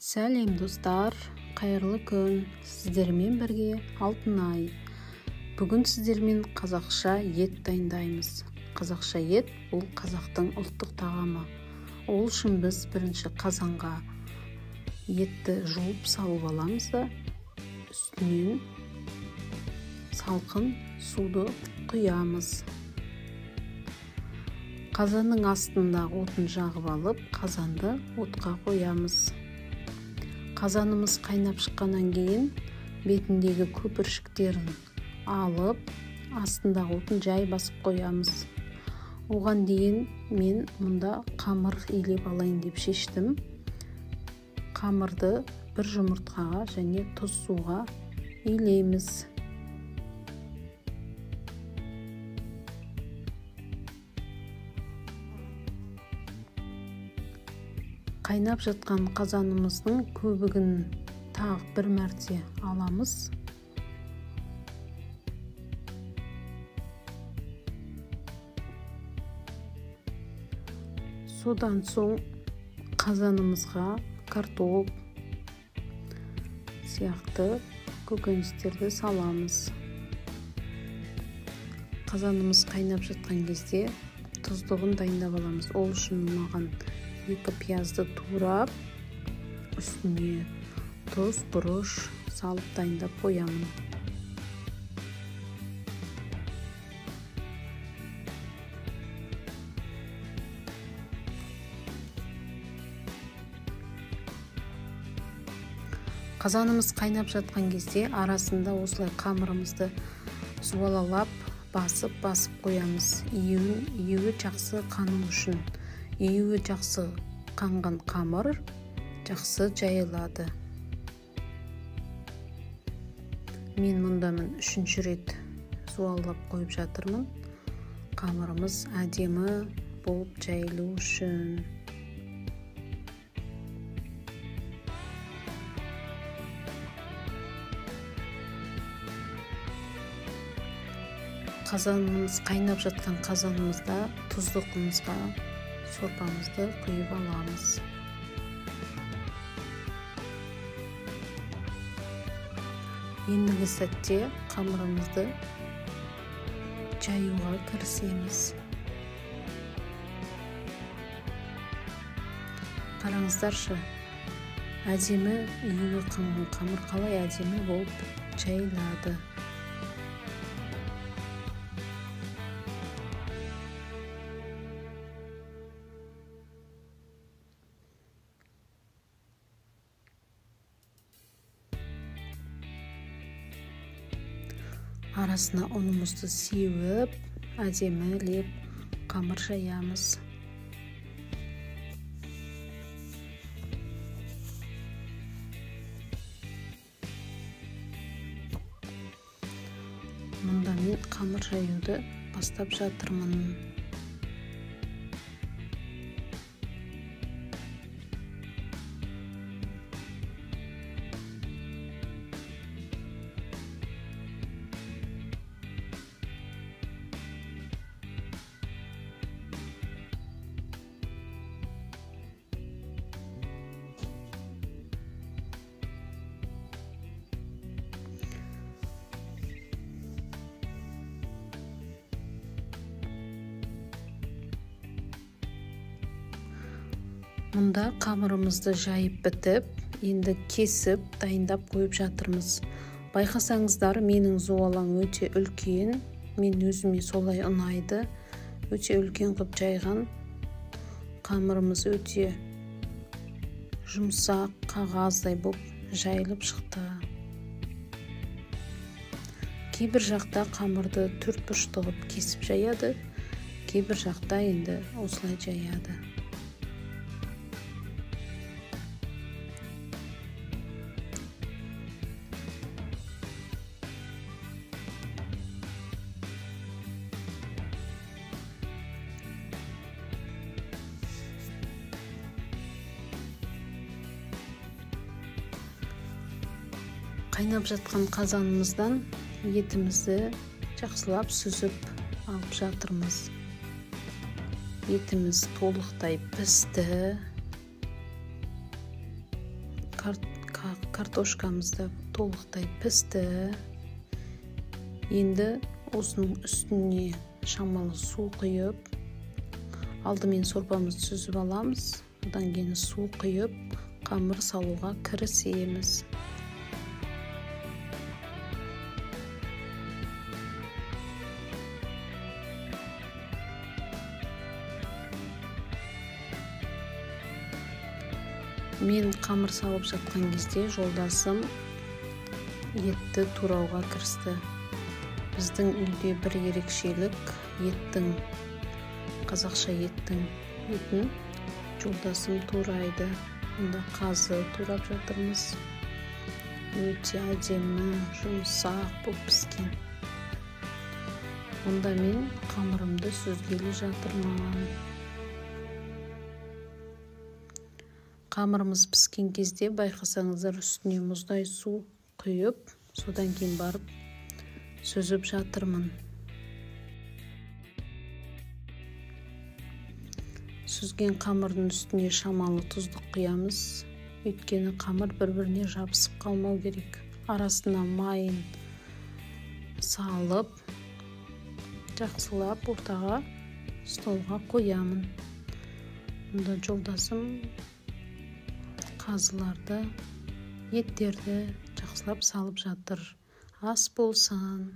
Сәлем достар, қайырлы күн. Сіздермен бірге Алтынай. Бүгін сіздермен қазақша ет дайындаймыз. Қазақша ет бұл қазақтың ұлттық тағамы. Ол үшін біз бірінші қазанға етті жуып салып аламыз да үстінен салқын суды құямыз. Қазанның астында отын жағып алып, қазанды отқа қоямыз. Қазанымыз қайнап шыққаннан кейін бетіндегі көпіршіктерін алып, астындағы отын жай басып қоямыз. Оған дейін мен мұнда қамыр илеп алайын деп шештім. Қамырды бір жұмыртқаға және тұз суға илейміз. Қайнап жатқан қазанымыздың көбігін тағы бір мәрте аламыз. Содан соң қазанымызға картоп сияқты көкөністерді саламыз. Қазанымыз қайнап жатқан кезде тұздығын дайындап аламыз. Ол үшін маған 2 пиязды турап, үстіне тұз, бұрыш салып дайындап қоямын. Қазанымыз қайнап жатқан кезде арасында осылай қамырымызды суалалап, басып қоямыз. Июі жақсы қану үшін. Июі жақсы қанған қамыр жақсы жайылады. Мен мұндамын 3-ші рет суалап қойып жатырмын. Қамырымыз әдемі болып жайылу үшін. Қазанымыз қайнап жатқан қазанымызда тұздығымызға сорпамызды құйып аламыз. Ендігі сәтте қамырымызды жаюға кірісеміз. Қараңыздаршы, әдемі июі қанған қамыр қалай әдемі болып жайылады. Арасына ұнымызды сеуіп, әдемілеп қамыр жаямыз. Мұнда мен қамыр жаюды бастап жатырмын. Мұнда қамырымызды жайып бітіп, енді кесіп, дайындап қойып жатырмыз. Байқасаңыздар, менің зуалаң өте үлкен, мен өзіме солай ұнайды. Өте үлкен қып жайған. Қамырымыз өте жұмсақ, қағаздай болып жайылып шықты. Кейбір жақта қамырды төрт бұрышты қылып кесіп жаяды, кейбір жақта енді осылай жаяды. Қайнап жатқан қазанымыздан етімізді жақсылап сүзіп алып жатырмыз. Етіміз толықтай пісті. Kартошкамыз да толықтай пісті. Енді осының үстіне шамалы су құйып, алдымен сорпамызды сүзіп аламыз. Одан кейін су құйып, қамыр салуға кірісеміз. Мен қамыр салып жатқан кезде жолдасым етті турауға кірісті. Біздің үйде бір ерекшелік, қазақша еттің етін жолдасым турайды. Онда қазы турап жатырмыз. Өте әдемі, жұмсақ болып піскен. Онда мен қамырымды сүзгелі жатырмын. Қамырымыз піскен кезде байқасаңыздар үстіне мұздай су құйып, содан кейін барып сүзіп жатырмын. Сүзген қамырдың үстіне шамалы тұздық құямыз. Өйткені қамыр бір-біріне жабысып қалмау керек. Арасына майын салып, жақсылап ортаға столға қоямын. Онда жолдасым қазыларды, еттерді жақсылап салып жатыр. Ас болсын.